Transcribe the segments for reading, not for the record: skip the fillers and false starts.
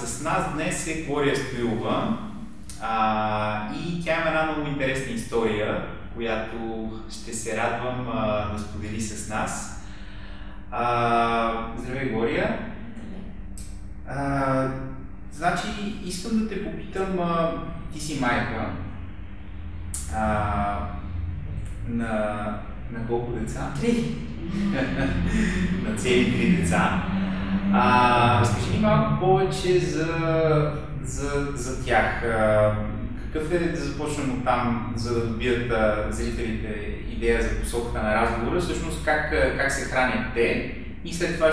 С нас днес е Глория Стоилова и тя има една много интересна история, която ще се радвам да сподели с нас. Здравей, Глория! Значи, искам да те попитам, ти си майка на колко деца? 3. На цели 3 деца. Разкажи ни малко повече за тях. Какъв е, да започнем от там, за да добият зрителите идея за посоката на разговора, всъщност как се хранят те и след това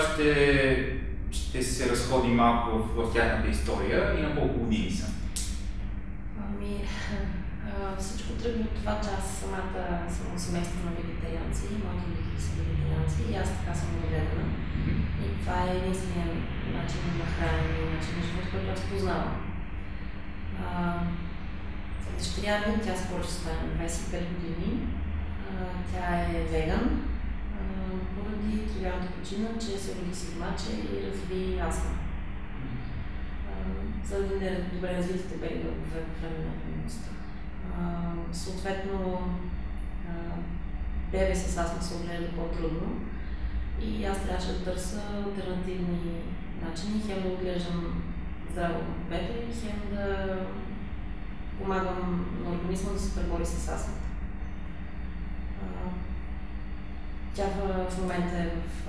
ще се разходим малко в тяхната история и на колко години са. Всичко тръгва от това, че аз самата съм от семейство на вегетарианци, моите родители са вегетарианци и аз така съм нагледана. И това е единственият начин на хранене и начин на живот, който аз познавам. Дъщеря ми, тя скоро ще стане на 25 години. Тя е веган, поради тривиалната причина, че се роди с маче и разви астма. Заради недобре развитите бели дългове в време на бременността. Съответно, бебе с астма се отглежда по-трудно и аз трябваше да търся алтернативни начини, хем да отглеждам здраво бебе, хем да помагам на организма да се пребори с астмата. Тя в момента е в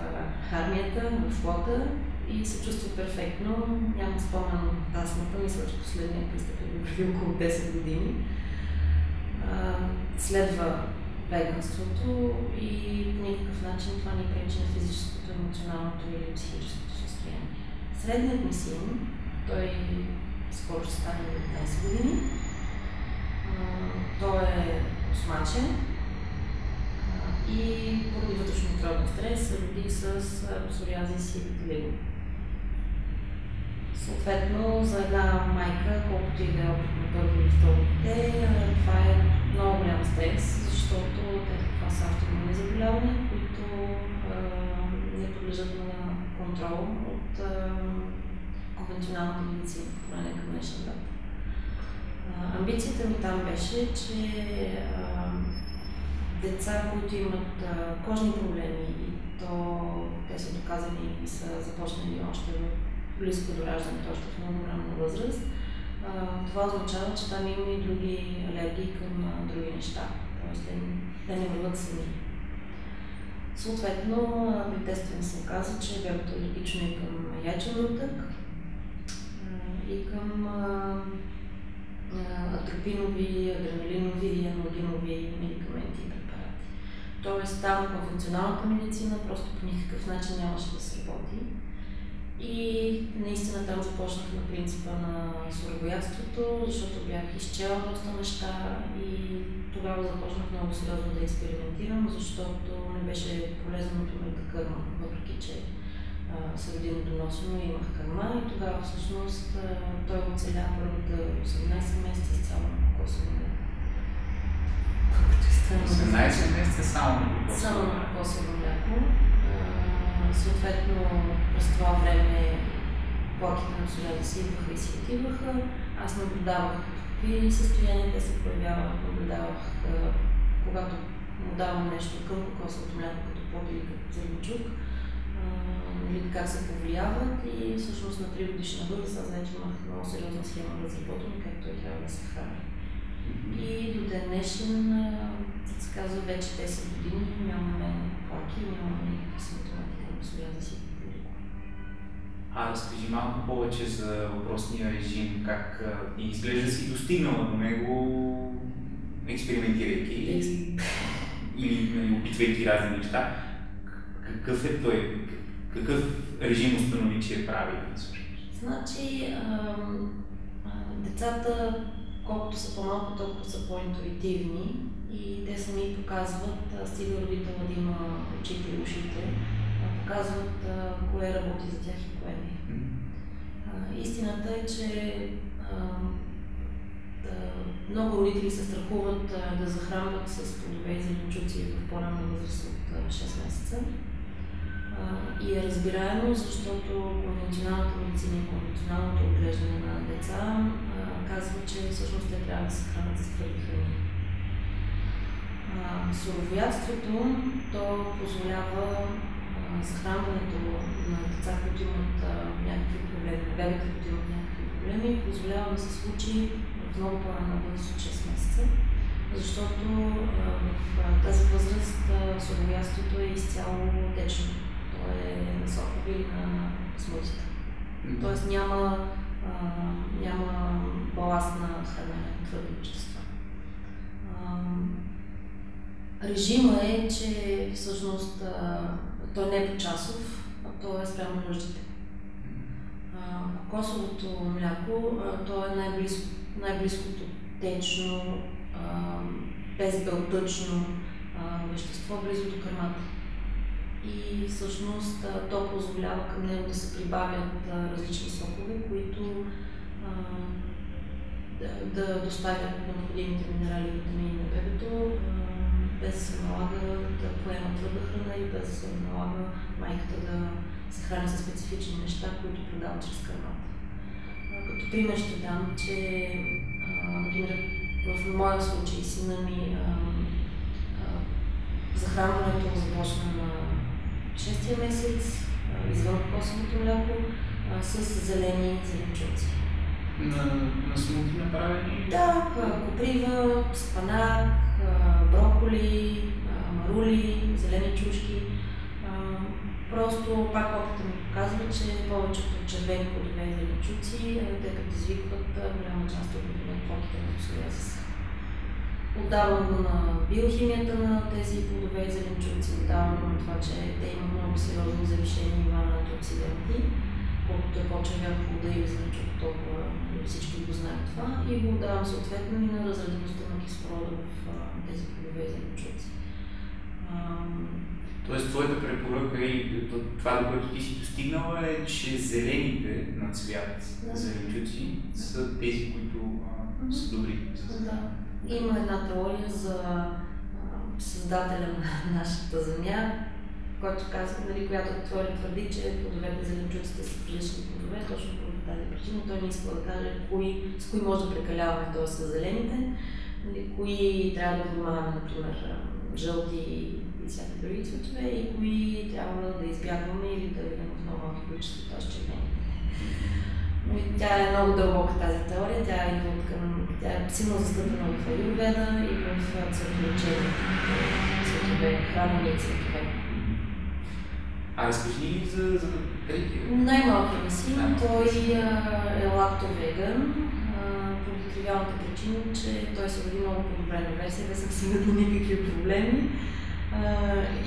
армията, в флота и се чувства перфектно. Нямам спомен от астмата, мисля, че последния пристъп е преди около 10 години. Следва веганството и по никакъв начин това не пречи на физическото, емоционалното или психическото състояние. Средният ми син, той скоро ще стане 15 години. Той е осмачен и поради вътрешно-отровен стрес се роди с псориазис и витилиго. Съответно, за една майка, колкото и да е опит на първо или второ дете, това е много голям стрес, защото това са автоимунни заболявания, които не подлежат на контрол от конвенционалната медицина, поне към днешна дата. Амбицията ми там беше, че деца, които имат кожни проблеми и те са доказани и са започнали още близко до раждането, още в много ранна възраст, това означава, че там има и други алергии към други неща. Тоест, те не върват сами. Съответно, при тестване се оказа, че бебето е алергично и към яйчен лутък, и към атропинови, адреналинови и анальгинови медикаменти и препарати. Тоест, там конвенционалната медицина просто по никакъв начин нямаше да се работи. И наистина там започнах на принципа на сурогоятството, защото бях изчела доста неща и тогава започнах много сериозно да експериментирам, защото не беше полезното ми да кърма, въпреки че се роди недоносено и имах кърма и тогава всъщност той оцеля първата 18 месеца с цяло на кокосово мляко. 18 месеца само на кокосово? Само на кокосово мляко. Съответно, през това време плаките на псориазиса идваха и си отиваха. Аз наблюдавах какви състояния те се появяват, наблюдавах когато му давам нещо към кокосовото мляко, като плод или като зърничук, как се повлияват и всъщност на 3 годишна възраст аз вече имах много сериозна схема разработена, как той трябва да се храни. И до ден днешен, се казва, вече 10 години нямаме плаки, нямаме никакви симптомати към псориазис и витилиго. Разкажи малко повече за въпросния режим, как изглежда си достигнала до него, експериментирайки или опитвайки разни неща. Какъв е той? Какъв режим установи, че е правилен всъщност? Значи, децата, колкото са по-малко, толкова са по-интуитивни и те сами показват, стига родителя да има очите и ушите, показват кое работи за тях и кое не. Истината е, че много родители се страхуват да захранват с плодове и зеленчуци в по-ранна възраст от 6 месеца. и е разбираемо, защото конвенционалната медицина и конвенционалното отглеждане на деца казва, че всъщност те трябва да се хранят с твърди храни. Суровоядството то позволява захранването на деца, които имат някакви проблеми, на бебета, които имат някакви проблеми, позволява да се случи в много по-ранна възраст от 6 месеца, защото в тази възраст суровоядството е изцяло течно. То е на сокови или на смутите. Тоест няма баласт на храна, на твърди вещества. Режима е, че всъщност той не е почасов, а той е спрямо нуждите. Кокосовото мляко, то е най-близкото течно, безбелтъчно вещество близо до кърмата. И всъщност то позволява към него да се прибавят различни сокове, които да доставят необходимите минерали и витамини на бебето, без да се налага да поема твърда храна и без да се налага майката да се храни с специфични неща, които продават чрез кърмата. Като пример ще дам, че например, в моя случай сина ми захранването започна на 6-я месец, извън кокосовото мляко, с зелени зеленчуци. На смути направени? Да, коприва, спанак, броколи, марули, зелени чушки. Просто пак опитът ми показва, че повечето червени плодове и зеленчуци те предизвикват голяма част от плодите на псориазис. Отдавам го на биохимията на тези плодове и зеленчуци, отдавам го на това, че те имат много сериозно завишени нива на антиоксиданти. Колкото е по-червен плода или зеленчук, толкова всички го знаят това, и го отдавам съответно и на разредеността на кислорода в тези плодове и зеленчуци. Тоест, твоята препоръка и това, до което ти си достигнала, е, че зелените на цвят зеленчуци са тези, които са добри за здраве. Да. Има една теория за създателя на нашата земя, който казва, която твърди, че плодовете и зеленчуците са прилични плодове, точно по тази причина. Той не иска да каже с кои може да прекаляваме, т.е. с зелените, кои трябва да внимаваме, например, жълти и всякакви други цветове, и кои трябва да избягваме или да видим в много малки количества, т.е. червени. Тя е много дълбока тази теория, тя е силно застъпена в аюрведа и в цветолечението, цветове, хранени цветове. Разкажи ли за третия? Най-малкият ми син, той е лактовеган, поради тривиалната причина, че той се роди много подобрена версия, без да си имат никакви проблеми.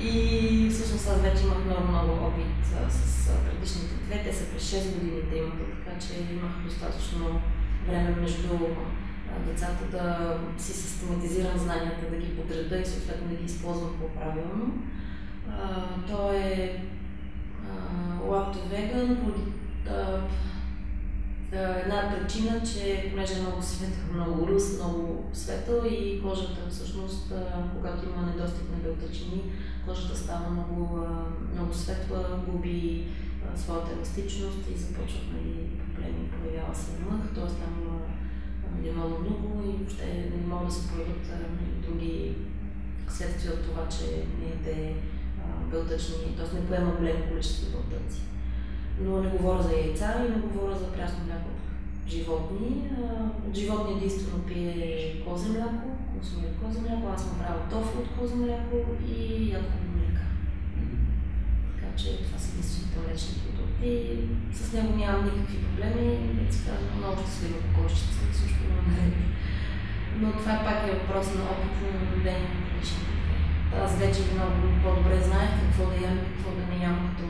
И всъщност аз вече имах много опит с предишните две. Те са през 6 години да имат, така че имах достатъчно време между децата да си систематизирам знанията, да ги подреда и съответно да ги използвам по-правилно. Той е лактовеган поради една причина, че понеже е много светъл, много рус, много светъл и кожата всъщност, когато има недостиг на белтъчини, кожата става много светла, губи своята еластичност и започват проблеми, появява се мъх, т.е. там има много и въобще не могат да се появят други следствия от това, че не яде белтъчни, т.е. не поема голямо количество белтъци. Но не говоря за яйца и не говоря за прясно мляко от животни. От животни единствено пие козе мляко, консумира козе мляко, аз съм правя тофу от козе мляко и ядкови млека. Така че това са единствените млечни продукти. С него нямам никакви проблеми, да се казвам, много щастлива кокошчица и също има. Но това пак е въпрос на опит на наблюдение на предишните. Аз вече много по-добре знаех какво да ям и какво да не ям като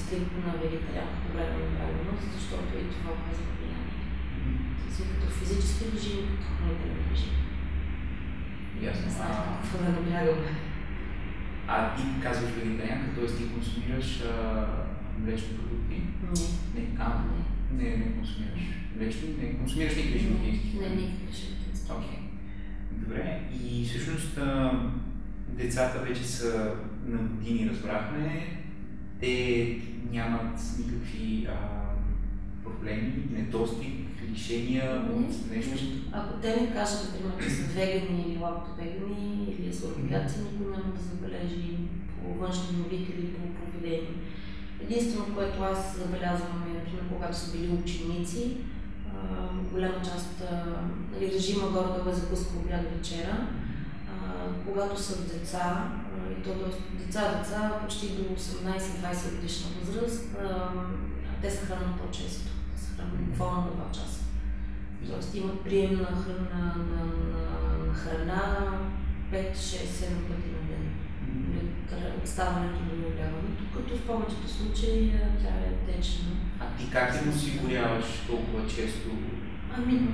стриктна вегетарианка по време на правилност, защото и това оказва влияние. Като физически режим, като хранителен режим. Ясно. Не знаеш какво да наблягаме. А ти казваш вегетарианка, т.е. ти консумираш млечни продукти? Не. Не консумираш млечни? Не консумираш никакви животински? Не, никакви животински. Окей. Добре. И всъщност децата вече са на години, разбрахме. те нямат никакви проблеми, недостиг, лишения от нещо. Ако те не кажат, например, че са вегани или лактовегани или слабоядци, никой няма да забележи по външни новики или по поведение. Единствено, което аз забелязвам е, например, когато са били ученици, голяма част, режима горе-долу е закуска обяд вечера. Когато са деца, и то деца, почти до 18-20 годишна възраст, те се хранят по-често. Те се хранят буквално на 2 часа. Тоест имат прием на храна 5, 6, 7 пъти на ден. От ставането до набляването, като в повечето случаи тя е течна. А ти как ти осигуряваш толкова често?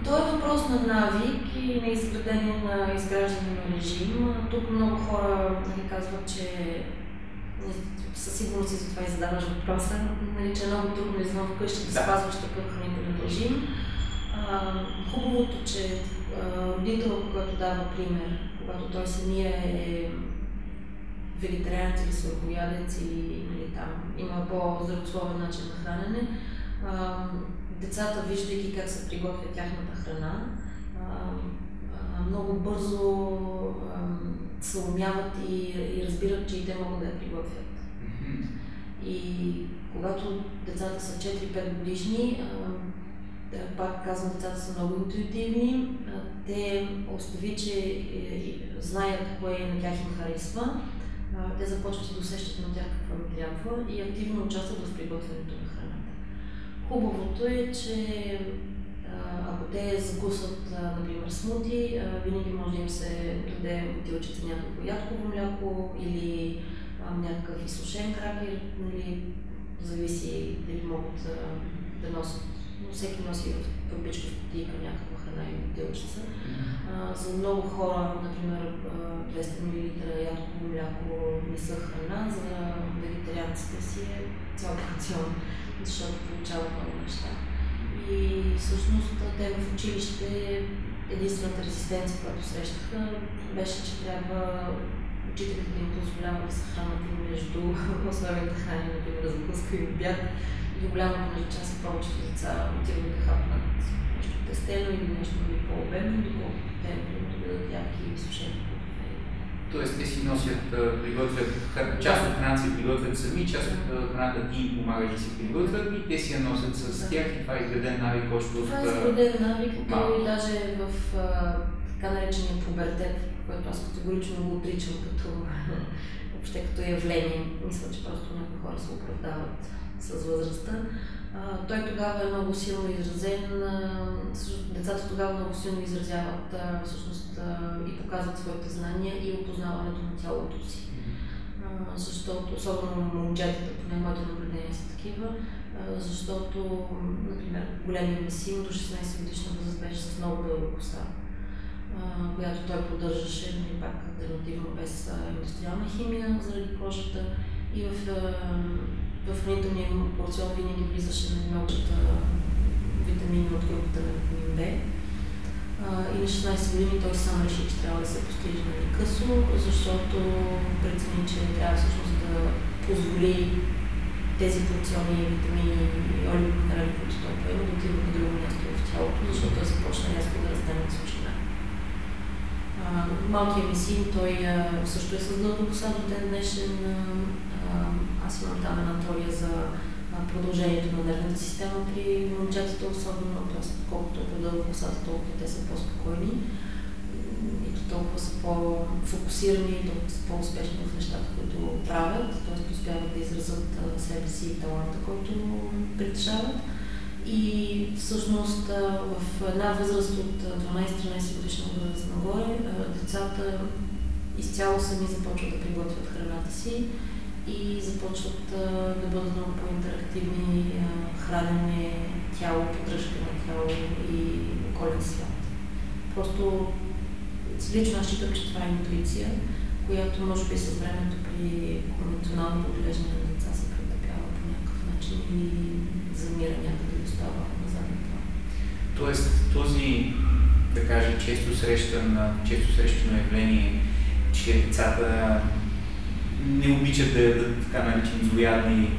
То е въпрос на навик и на изграждане на режим. Тук много хора казват, че със сигурност и за това и задаваш въпроса, че е много трудно извън вкъщи да спазваш такъв хранителен режим. Хубавото, че родителът, когато дава пример, когато той самия е вегетарианец или слабоядец или там има по-здравословен начин на хранене, децата, виждайки как се приготвя тяхната храна, много бързо се умяват и разбират, че и те могат да я приготвят. И когато децата са 4-5 годишни, пак казвам, децата са много интуитивни, те остави, че знаят кое на тях им харесва, те започват да усещат на тях какво им трябва и активно участват в приготвянето на храната. Хубавото е, че ако те сгусват, например, смути, винаги може да им се даде бутилчица някакво ядково мляко или някакъв изсушен кракер, нали, зависи дали могат да носят, но всеки носи в турбичка в кутийка някаква храна и бутилчица. За много хора, например, 200 мл ядково мляко не са храна, за вегетарианците си е цял рацион, защото получават много неща. И всъщност те в училище единствената резистенция, която срещаха, беше, че трябва учителите да им позволява да се хранят и между основните храни, например, закуска и обяд. И голямата част и повечето деца отиват да хапнат нещо тестено или нещо по-обемно, доколкото те да бъдат ярки и сушени. Тоест те си носят, приготвят част от храната си приготвят сами, част от храната ти им помагаш да си приготвят и те си я носят с тях и това е изграден навик още от... Това е изграден навик, и даже в така наречения пубертет, който аз категорично го отричам въобще като явление. Мисля, че просто някои хора се оправдават с възрастта. Той тогава е много силно изразен, децата тогава много силно изразяват всъщност и показват своите знания и опознаването на тялото си. Защото, особено момчетата, поне моите наблюдения са такива, защото, например, големия ми син до 16 годишна възраст беше с много дълга коса, която той поддържаше, нали, пак алтернативно без индустриална химия заради кожата, и в хранителния порцион винаги влизаше на малката витамини от групата на витамин B. И на 16 години той сам реши, че трябва да се постриже късо, защото прецени, че трябва всъщност да позволи тези порциони витамини и олигоферали, които той поема, да отиват на друго място в тялото, защото той започна рязко да расте на височина. Малкият ми син, той също е с дълга коса до ден днешен. Аз имам там една теория за продължението на нервната система при момчетата особено, т.е. колкото е по-дълга косата, толкова те са по-спокойни и толкова са по-фокусирани и толкова са по-успешни в нещата, които правят, т.е. успяват да изразят себе си и таланта, който притежават. И всъщност в една възраст от 12-13 годишна възраст нагоре, децата изцяло сами започват да приготвят храната си и започват да бъдат много по-интерактивни, хранене, тяло, поддръжка на тяло и околен свят. Просто лично аз считам, че това е интуиция, която може би с времето при конвенционално отглеждане на деца се претъпява по някакъв начин и замира някъде и остава на заден план. Тоест този, да кажа, често срещано явление, че децата не обичат да ядат така наречени злоядни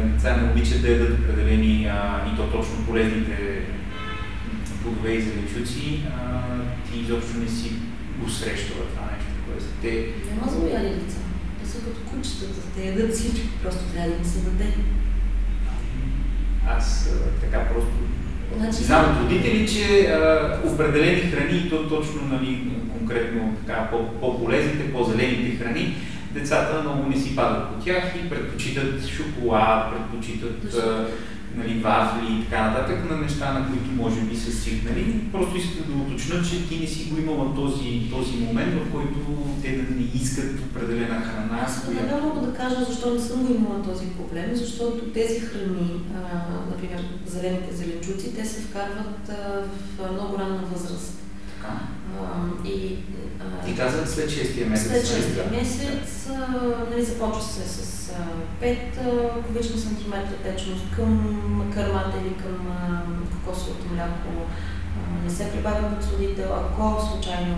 деца, не обичат да ядат определени и то точно полезните плодове и зеленчуци, ти изобщо не си го срещала това нещо, което те... Няма злояди деца. Те са като кучетата, те ядат всичко, просто трябва да се даде. Аз така просто знам от родители, че определени храни, то точно конкретно така, по-полезните, по-зелените храни, децата много не си падат по тях и предпочитат шоколад, предпочитат вафли и така нататък, на неща, на които може би са свикнали. Просто искат да уточнят, че ти не си го имала този момент, в който те да не искат определена храна. Аз не мога да кажа защо не съм го имала този проблем, защото тези храни, например зелените зеленчуци, те се вкарват в много ранна възраст. Така. Ти каза след 6-тия месец. След 6-тия месец започва се с 5 кубични сантиметра течност към кърмата или към кокосовото мляко. Не се прибавя подсладител. Ако случайно,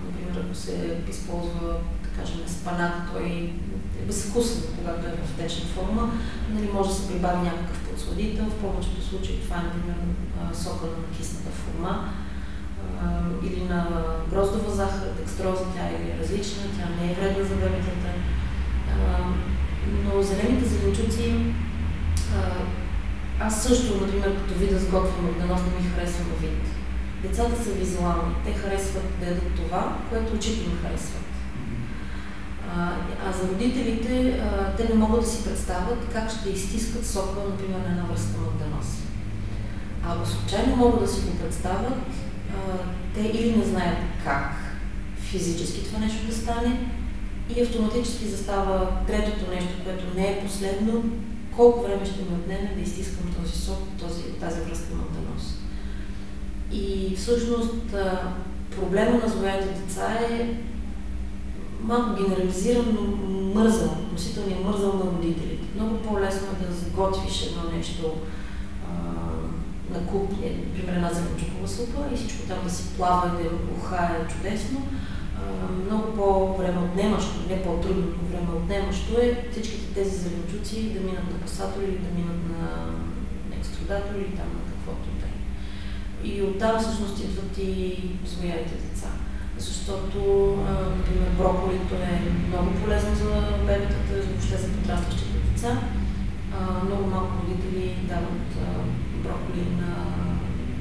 например, ако се използва, да кажем, спанак, той е безвкусен, когато е в течна форма, може да се прибави някакъв подсладител. В повечето случаи това е, например, сока на кисната форма. Или на гроздова захар, декстроза, тя е различна, тя не е вредна за бебетата. Но зелените зеленчуци, аз също, например, като вида сготвям огненос, не ми харесва на вид. Децата са визуални, те харесват да ядат това, което очите им харесват. А за родителите, те не могат да си представят как ще изтискат сока, например, на една връзка на огненос. Ако случайно могат да си го представят, те или не знаят как физически това нещо да стане и автоматически застава третото нещо, което не е последно, колко време ще ми отнеме да изтискам този сок, тази връзка на огненос. И всъщност проблема на злоядните деца е малко генерализиран, но мързъл, относителният мързъл на родителите. Много по-лесно е да сготвиш едно нещо на куп, например, една зеленчукова супа и всичко там да си плава и да ухае чудесно. Много по-време отнемащо, не по-трудно, но време отнемащо е всичките тези зеленчуци да минат на пасатори или да минат на екструдатори или там на каквото да е. И оттам всъщност идват и злоядите деца. Защото, например, броколито е много полезно за бебетата, въобще за подрастващите деца. Много малко родители дават броколи на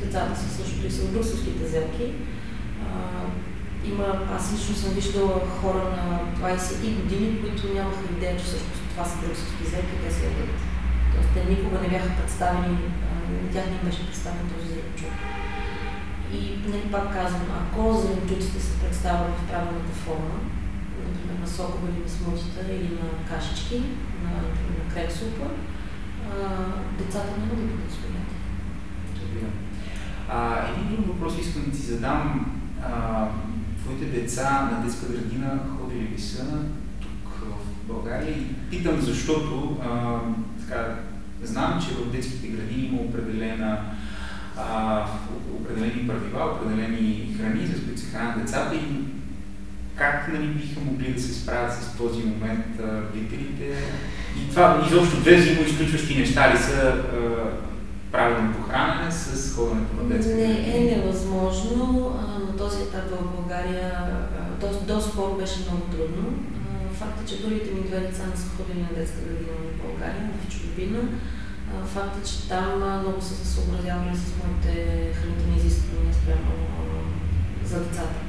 децата си, същото и с брюкселските зелки. Аз лично съм виждала хора на 20 години, които нямаха идея, че всъщност това са брюкселски зелки и те се ядат. Тоест те никога не бяха представени, на тях не беше представен този зеленчук. И пак казвам, ако зеленчуците се представят в правилната форма, например на сокове или на смутита или на кашички, на крек супа, децата няма да бъдат злояди. Един друг въпрос искам да ти задам. Твоите деца на детска градина ходили ли са тук в България? И питам, защото знам, че в детските градини има определени правила, определени храни, за които се хранят децата и как биха могли да се справят с този момент родителите? И това изобщо две взаимоизключващи неща ли са правилно похранене с ходенето на детска градина? Не е невъзможно. На този етап в България доскоро беше много трудно. Факт е, че първите ми две деца не са ходили на детска градина в България, в чужбина. Факт е, че там много са се съобразявали с моите хранителни изисквания спрямо за децата.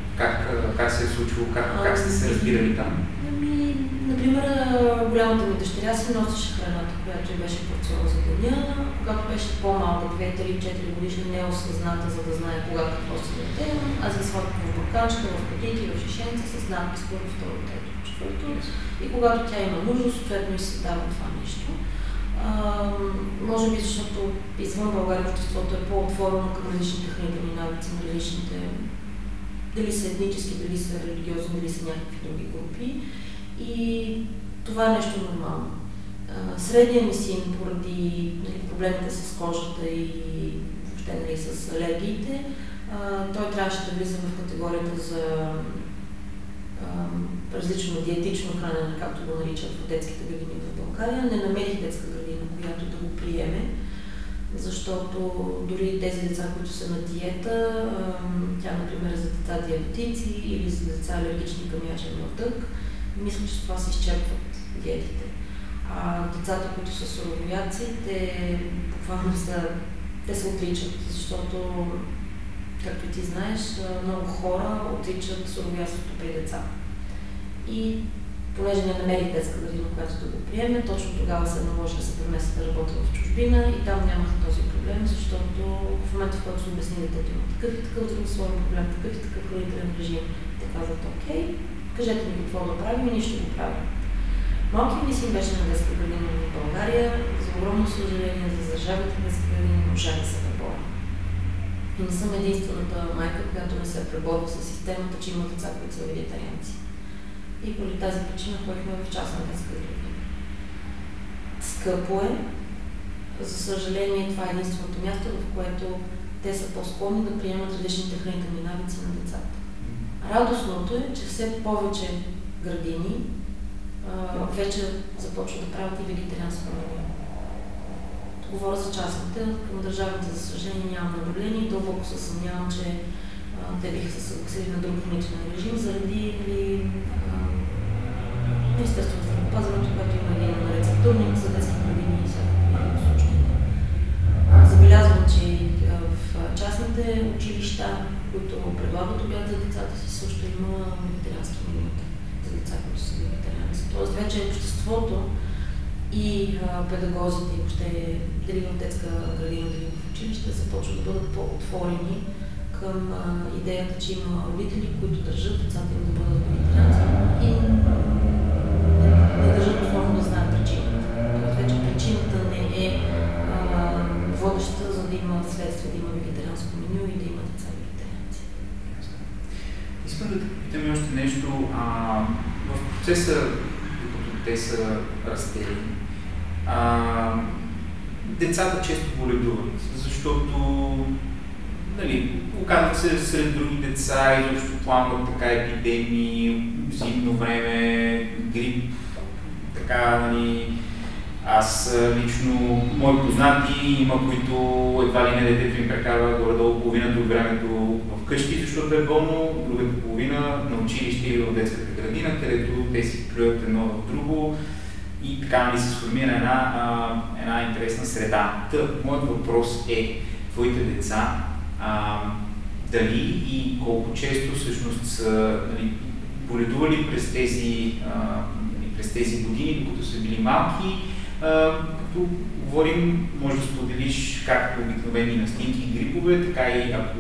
Как се е случило? Как сте се разбирали там? Например, голямата ми дъщеря си носеше храната, която й беше порцион за деня. Когато беше по-малка, 2-3-4 годишна, не е осъзната, за да знае кога какво се даде. Аз ги слагах в бурканчета, в кутийки, в шишенца с надпис първо, второ, трето, четвърто. И когато тя има нужда, съответно и се дава това нещо. Може би защото извън България обществото е по-отворено към различните хранителни навици на различните, дали са етнически, дали са религиозни, дали са някакви други групи. И това е нещо нормално. Средният ми син, поради проблемите с кожата и въобще с алергиите, той трябваше да влиза в категорията за различно диетично хранене, както го наричат в детските градини в България. Не намерих детска градина, която да го приеме, защото дори тези деца, които са на диета, тя, например, за деца диабетици или за деца алергични към ячен мълтък, мисля, че това се изчерпват диетите. А децата, които са суровоядци, те буквално те се отричат, защото, както и ти знаеш, много хора отричат суровоядството при деца. И понеже не намерих детска градина, която да го приеме, точно тогава се наложи да се преместя да работя в чужбина и там нямах този проблем, защото в момента, в който се обясни детето има такъв и такъв здравословен проблем, такъв и такъв хранителен режим, те казват: окей, кажете ми какво да правим и ние ще го правим. Малкият ми син беше на детска градина в България, за огромно съжаление за държавата детска градина не можа да се преборя. И не съм единствената майка, която не се преборва с системата, че има деца, които са вегетарианци. И поради тази причина ходихме в частна детска градина. Скъпо е. За съжаление, това е единственото място, в което те са по-склонни да приемат различните хранителни навици на децата. Радостното е, че все повече градини вече започват да правят и вегетарианско меню. Говоря за частните, към държавните, за съжаление, нямам наблюдение и дълбоко се съмнявам, че те биха се съгласили на друг хранителен режим, заради Министерството на здравеопазването, което има един рецептурник за детски градини и всякакви случаи. Забелязвам, че в частните училища, които предлагат обяд за децата си, също има вегетариански менюта за деца, които са вегетарианци. Тоест вече обществото и педагозите, и въобще дали в детска градина, дали в училище, започват да бъдат по-отворени към идеята, че има родители, които държат децата им да бъдат вегетарианци и не държат основно да знаят причината. Тоест вече причината не е водеща, за да има следствие, да има вегетарианско меню и да има деца вегетарианци. Искам да те питам още нещо. В процеса, докато те са растели, децата често боледуват, защото оказват се сред други деца, изобщо пламват така епидемии, зимно време, грип, така, аз лично, мои познати има, които едва ли не детето им прекарва горе-долу половината от времето вкъщи, защото е болно, другата половина на училище или в детската градина, където те си плюят едно в друго и така се сформира една интересна среда. Моят въпрос е: твоите деца дали и колко често всъщност са боледували през тези години, докато са били малки? Като говорим, може да споделиш както обикновени настинки и грипове, така и ако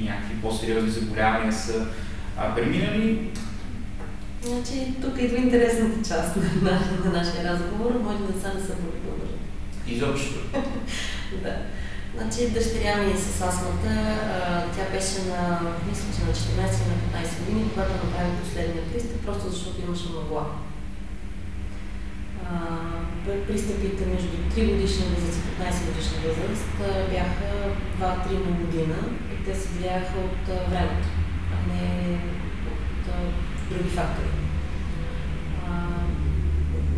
някакви по-сериозни заболявания са преминали. Значи, тук идва интересната част на нашия разговор. Моите деца не са боледували. Изобщо. Да. Значи, дъщеря ми с астмата, тя беше мисля, че на 14 или на 15 години, когато направи последния пристъп, просто защото имаше мъгла. Пристъпите между 3 годишна възраст и 15 годишна възраст бяха 2-3 на година и те се влияха от времето, а не от други фактори.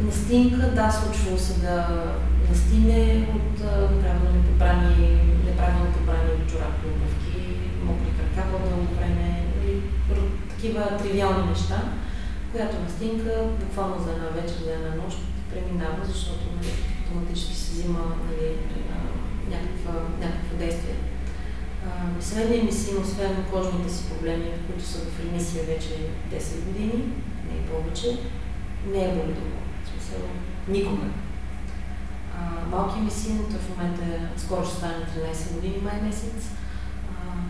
Настинка, да, случвало се да настине от неправилно подбрани чорапни обувки, мокри крака по-дълго време, такива тривиални неща, която настинка буквално за една вечер, за една нощ преминава, защото автоматически се взима някакво действие. Средният ми син, освен кожните си проблеми, които са в ремисия вече 10 години, не и повече, не е боледувал. В смисъл, никога. Малкият ми син, той в момента скоро ще стане 13 години, май месец,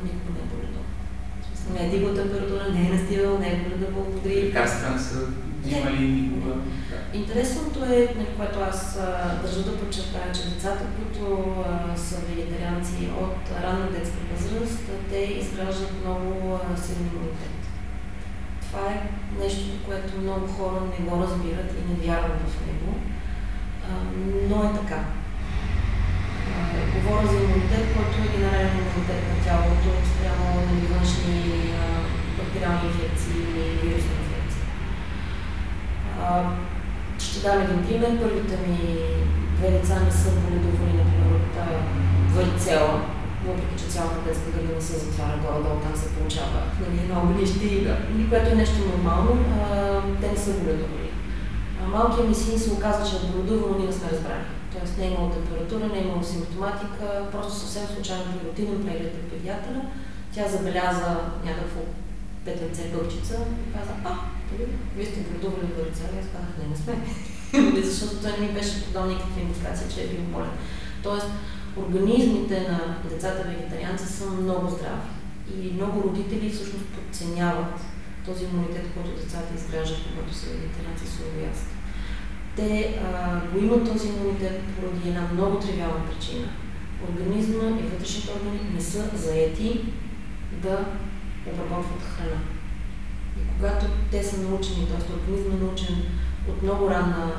никога не е боледувал. Не е дигал температура, не е настивал, не е боледувал. Лекарства не са взимали никога. Интересното е, което аз държа да подчертая, че децата, които са вегетарианци от ранна детска възраст, те изграждат много силен имунитет. Това е нещо, което много хора не го разбират и не вярват в него, но е така. Говоря за имунитет, който е генерален имунитет на тялото, спрямо външни бактериални инфекции или вирусни инфекции. Ще дам един пример. Първите ми две деца не са боледували, например, от варицела, въпреки че цялата детска градина се затваря горе-долу, там се получава много нещи, което е нещо нормално, те не са боледували. Малкият ми син се оказа, че е боледувал, но ние не сме разбрали. Тоест не е имало температура, не е имало симптоматика, просто съвсем случайно при рутинен преглед на педиатъра. Тя забеляза някакво петънце гълчица и каза, вие сте боледували в варицела. И аз казах, не сме. Защото той не ми беше подал никаква индикация, че е бил болен. Тоест, организмите на децата вегетарианци са много здрави и много родители всъщност подценяват този имунитет, който децата изграждат, когато са вегетарианци и суровоядци. Те го имат този имунитет поради една много тривиална причина. Организма и вътрешните органи не са заети да обработват храна. И когато те са научени, т.е. организмът е научен от много ранна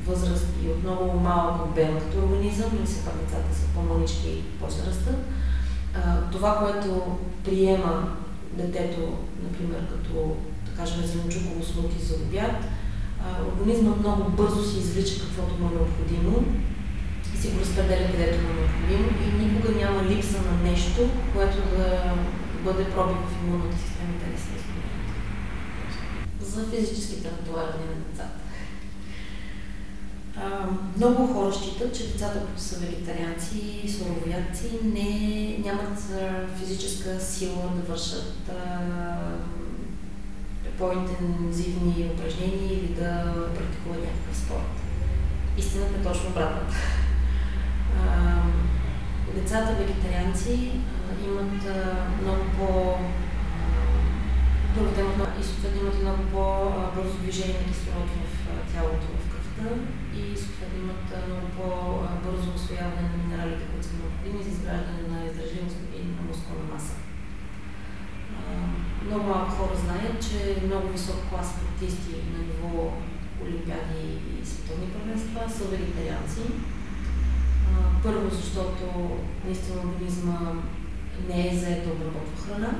възраст и от много малък обем като организъм, но все пак децата са по-малички и после растат. Това, което приема детето, например, като, да кажем, зеленчуково смуки за обяд, организмът много бързо си извлича каквото му е необходимо и си го разпределя където му е необходимо и никога няма липса на нещо, което да бъде пробив в имунната система и те не се изпълняват. За физическите натоварвания на децата. Много хора считат, че децата, които са вегетарианци и суровоядци, нямат физическа сила да вършат по-интензивни упражнения или да практикуват някакъв спорт. Истината е точно обратната. Децата вегетарианци имат много и съответно имат много по-бързо движение на кислород в тялото, в кръвта и съответно имат много по-бързо усвояване на минералите, които са необходими за изграждане на издържливост и на мускулна маса. Много малко хора знаят, че много висок клас спортисти на ниво олимпиади и световни първенства са вегетарианци. Първо, защото наистина организма не е заед да обработва храна.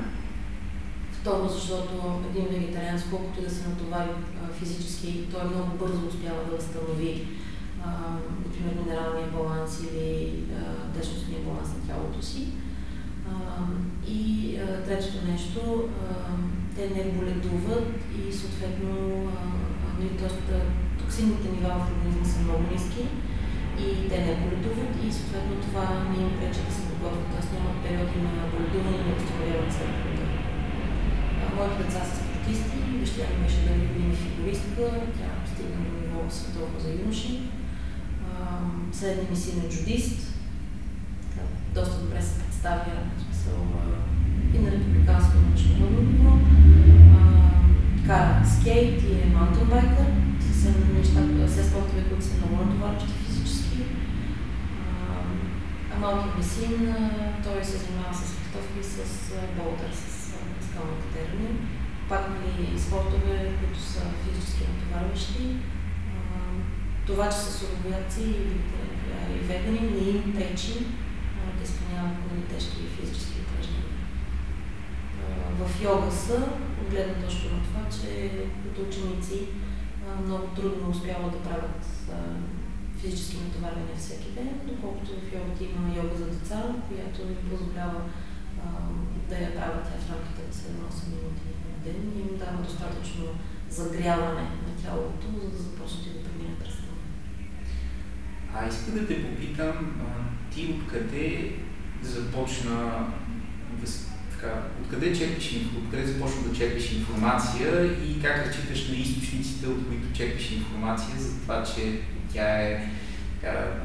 Второ, защото един вегетарианец, колкото да се натовари физически, той много бързо успява да възстанови, например, минералния баланс или течностния баланс на тялото си. И третото нещо, те не боледуват и съответно токсинните нива в организма са много ниски и те не боледуват и съответно това не им пречи да се подготвят, т.е. нямат периоди на боледуване и на възстановяване след боледуване. Моите деца са спортисти, дъщеря ми беше 9 години фигуристка, тя стигна до ниво световно за юноши. Средният ми син е джудист, доста добре се представя и на републиканско и на международно ниво. Кара скейт и е маунтенбайкър, все спортове, които са много натоварващи физически. Малкият ми син, той се занимава с фехтовки и с болдър, с скална катерене. Пак спортове, които са физически натоварващи. Това, че са суровоядци и вегани, не им пречи да изпълняват тежки физически упражнения. В йога са, от гледна точка на това, че като ученици много трудно успяват да правят физически натоварвания всеки ден, доколкото в йогата има йога за деца, която им позволява да я правят тя в рамките на 7-8 минути на ден и им дава достатъчно загряване на тялото, за да започнете да преминат през това. Искам да те попитам, ти откъде започна откъде започна да черпиш информация и как разчиташ на източниците, от които черпиш информация за това, че тя е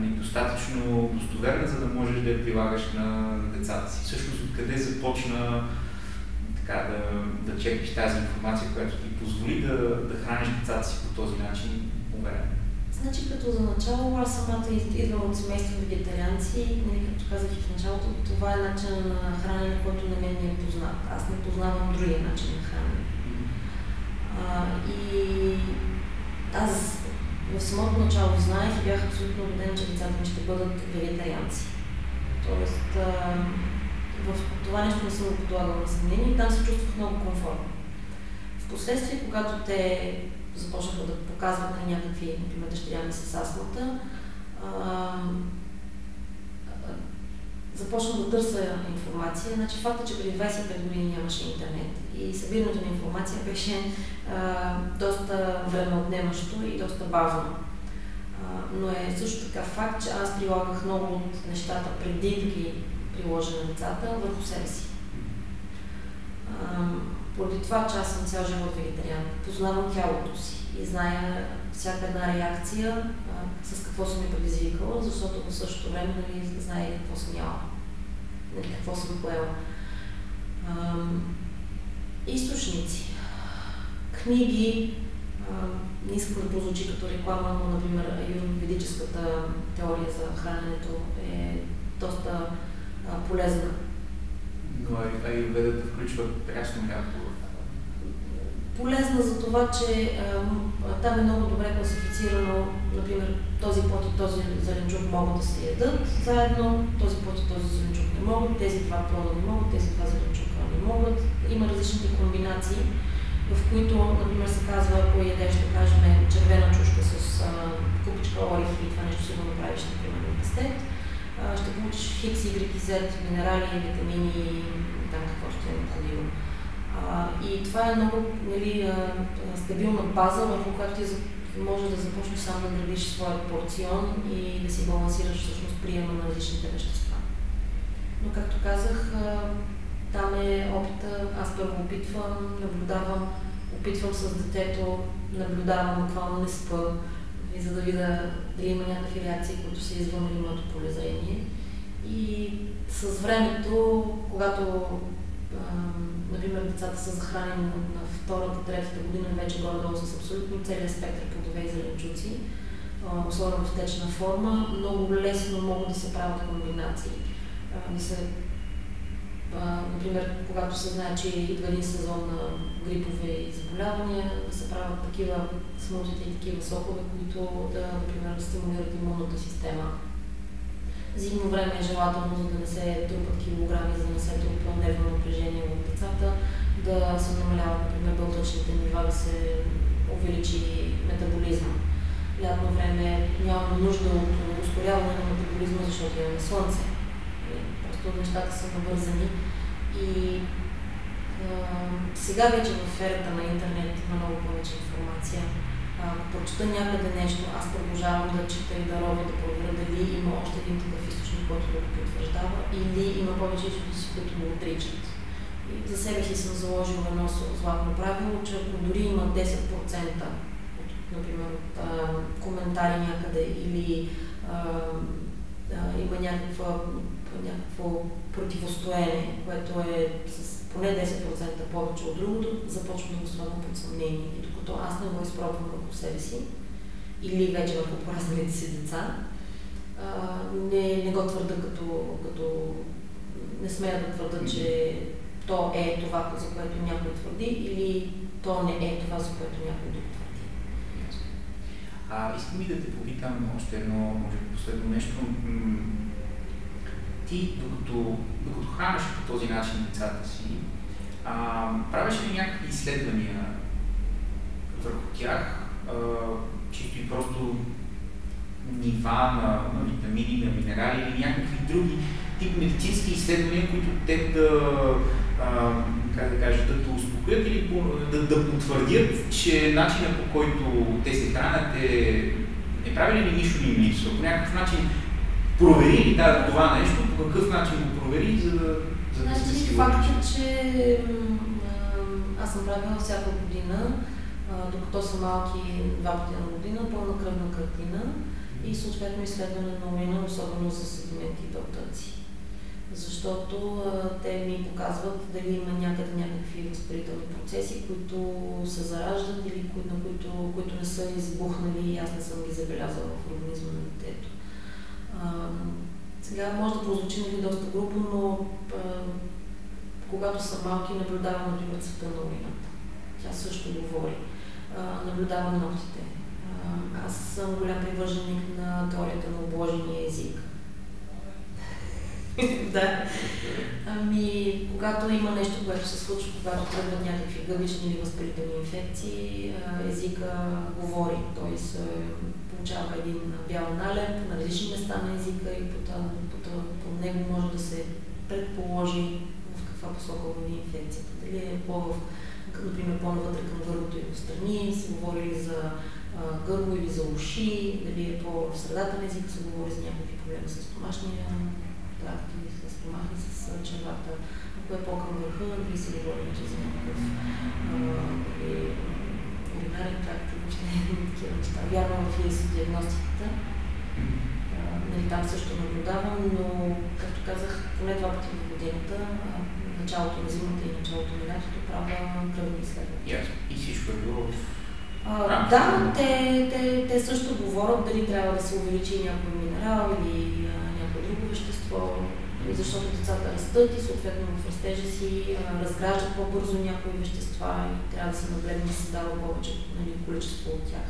достатъчно достоверна, за да можеш да я прилагаш на децата си. Всъщност, откъде започна да черпиш тази информация, която ти позволи да храниш децата си по този начин уверен? Значи, като за начало, аз самата идвам от семейство вегетарианци и, както казах и в началото, това е начин на хранене, който на мен ми е познат. Аз не познавам другия начин на хранене. И аз в самото начало знаех и бях абсолютно убедена, че децата ми ще бъдат вегетарианци. Тоест, в това нещо не съм подлагала на съмнение и там се чувствах много комфортно. Впоследствие, когато те започнаха да показват някакви, например, дъщеря ми с астмата, започнах да търся информация. Значи факта, че преди 25 години нямаше интернет и събирането на информация беше доста времеотнемащо и доста бавно. Но е също така факт, че аз прилагах много от нещата преди да ги приложа на децата върху себе си. Поради това, че аз съм цял живот вегетариан, познавам тялото си и зная всяка една реакция с какво съм я предизвикала, защото в същото време знае какво съм яла, какво съм поела. Източници, книги, не искам да прозвучи като реклама, но, например, аюрведическата теория за храненето е доста полезна. Но аюрведата включва прясно мляко. Полезна за това, че там е много добре класифицирано, например, този плод и този зеленчук могат да се ядат заедно, този плод и този зеленчук не могат, тези два плода не могат, тези два зеленчука не могат. Има различните комбинации, в които, например, се казва, ако ядеш, да кажем, червена чушка с купичка орехи и това нещо си го направиш, например, на пастет, ще получиш Хикс, Y, Z, минерали, витамини, там какво ще е необходимо. И това е много стабилна база, върху която ти може да започнеш сам да градиш своят порцион и да си балансираш всъщност приема на различните вещества. Но както казах, там е опита, аз първо опитвам, наблюдавам, опитвам с детето, наблюдавам, буквално не спа, и за да видя дали има някакви реакции, които са извън моето полезрение. И с времето, когато например, децата са захранени на втората, третата година, вече горе-долу с абсолютно целият спектър плодове и зеленчуци, особено в течна форма, много лесно могат да се правят комбинации. Например, когато се знае, че идва един сезон на грипови заболявания, да се правят такива смутите и такива сокове, които да, например, стимулират имунната система. Зимно време е желателно, за да не се трупат килограми, за да не се трупа нервно напрежение от децата, да се намаляват, например, белтъчните нива, да се увеличи метаболизма. Лятно време нямаме нужда от ускоряване на метаболизма, защото имаме слънце. Просто нещата са навързани. И сега вече в ерата на интернет има много повече информация. Ако прочета някъде нещо, аз продължавам да чета и да робя, да проверя дали има още един такъв източник, който да го потвърждава, или има повече източници, които го отричат. И за себе си съм заложила едно златно правило, че ако дори има 10% например, от коментари някъде или има някакво противостояние, което е с поне 10% повече от другото, започвам да го слагам под съмнение. И докато аз не го изпробвам върху себе си или вече върху поразмерите си деца, не го твърда като не смея да твърда, че то е това, за което някой твърди, или то не е това, за което някой друг твърди. Искам и да те попитам още едно, може би последно нещо. Ти, докато храниш по този начин децата си, правиш ли някакви изследвания върху тях, чисто и просто нива на витамини, на минерали или някакви други тип медицински изследвания, които те да те успокоят или да потвърдят, че начинът, по който те се хранят е правилен и нищо не им липсва. По някакъв начин провери ли това нещо, по какъв начин го провери, за да се сигурни? Факт е, че аз съм правила всяка година, докато са малки 2 пъти на година, пълна кръвна картина и съответно изследване на урина, особено за седименти и белтъци. Защото те ми показват дали има някъде някакви възпалителни процеси, които се зараждат или които не са избухнали и аз не съм ги забелязала в организма на детето. Сега може да прозвучи доста грубо, но когато са малки, наблюдавам, например, цвета на урината. Тя също говори. Наблюдавам ногтите. Аз съм голям привърженик на теорията на обложения език. Да. когато има нещо, което се случва, когато тръгват някакви гъбични или възпалителни инфекции, езика говори, т.е. получава един бял налеп на различни места на езика и по него може да се предположи в каква посока води инфекцията. Дали е например, по-навътре към гърлото и отстрани, се говори ли за гърло или за уши, дали е по-в средата на езика, се говори за някакви проблеми с стомашния тракт или с стомаха, с червата. Ако е по-към върха, дали се говори за някакъв уринарен тракт, въобще такива неща. Вярвам в диагностиката. Там също наблюдавам, но, както казах, поне 2 пъти в годината, началото на зимата и началото на лятото, правя кръвни изследвания. И всичко е било в да, те също говорят дали трябва да се увеличи някой минерал или някое друго вещество, защото децата растат и съответно в растежа си разграждат по-бързо някои вещества и трябва да се наблегне да се дава повече количество от тях.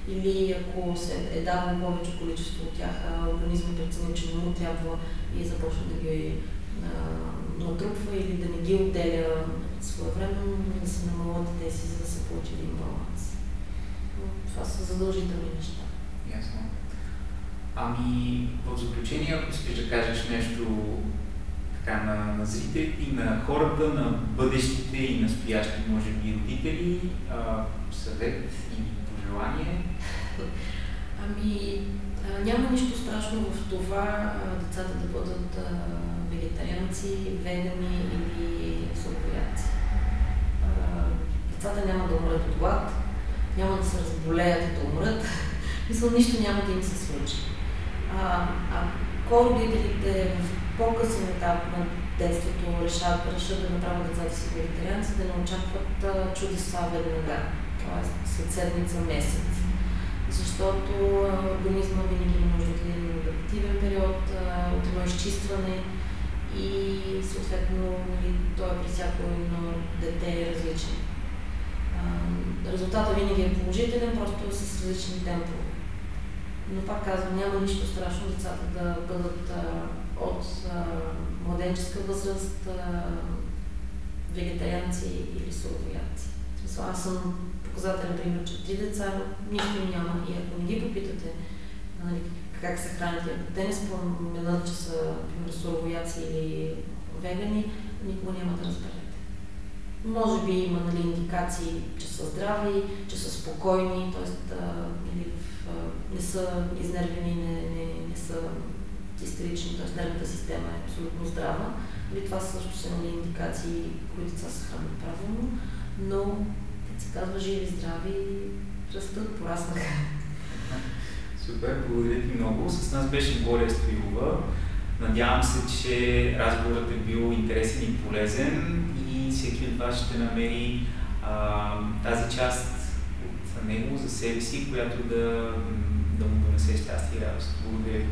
Или ако се е давало повече количество от тях, организмът прецени, че не му трябва и започне да ги натрупва или да не ги отделя своевременно, да се намалят те си, за да се получи един баланс. Това са задължителни неща. Ясно. Ами, в заключение, ако искаш да кажеш нещо така на зрителите и на хората, на бъдещите и настоящи, може би, родители, съвет и пожелание? Ами, няма нищо страшно в това децата да бъдат вегетарианци, вегани или слабоядци. Децата няма да умрат от глад, няма да се разболеят и да умрат. Мисля, нищо няма да им се случи. Ако родителите в по-късен етап на детството решат да направят децата си вегетарианци, да не очакват чудеса веднага, т.е. след седмица, месец. Защото организма винаги има нужда от един адаптивен период, от едно изчистване и съответно той при всяко едно дете е различен. Резултатът винаги е положителен, просто е с различни темпове. Но пак казвам, няма нищо страшно децата да бъдат от младенческа възраст вегетарианци или суровоядци. Аз съм показателен пример, че 3 деца, нищо няма и ако не ги попитате как се хранят, ако те не споменат, че са суровоядци или вегани, никога няма да разберете. Може би има индикации, че са здрави, че са спокойни, т.е. не са изнервени, не са истерични, т.е. нервната система е абсолютно здрава. Това също са индикации, кои деца са хранят правилно, но те се казва живи, здрави, растат, пораснаха. Супер, благодаря ти много. С нас беше Глория Стоилова. Надявам се, че разговорът е бил интересен и полезен и всеки от вас ще намери тази част от него за себе си, която да му донесе щастие и радост. Благодаря.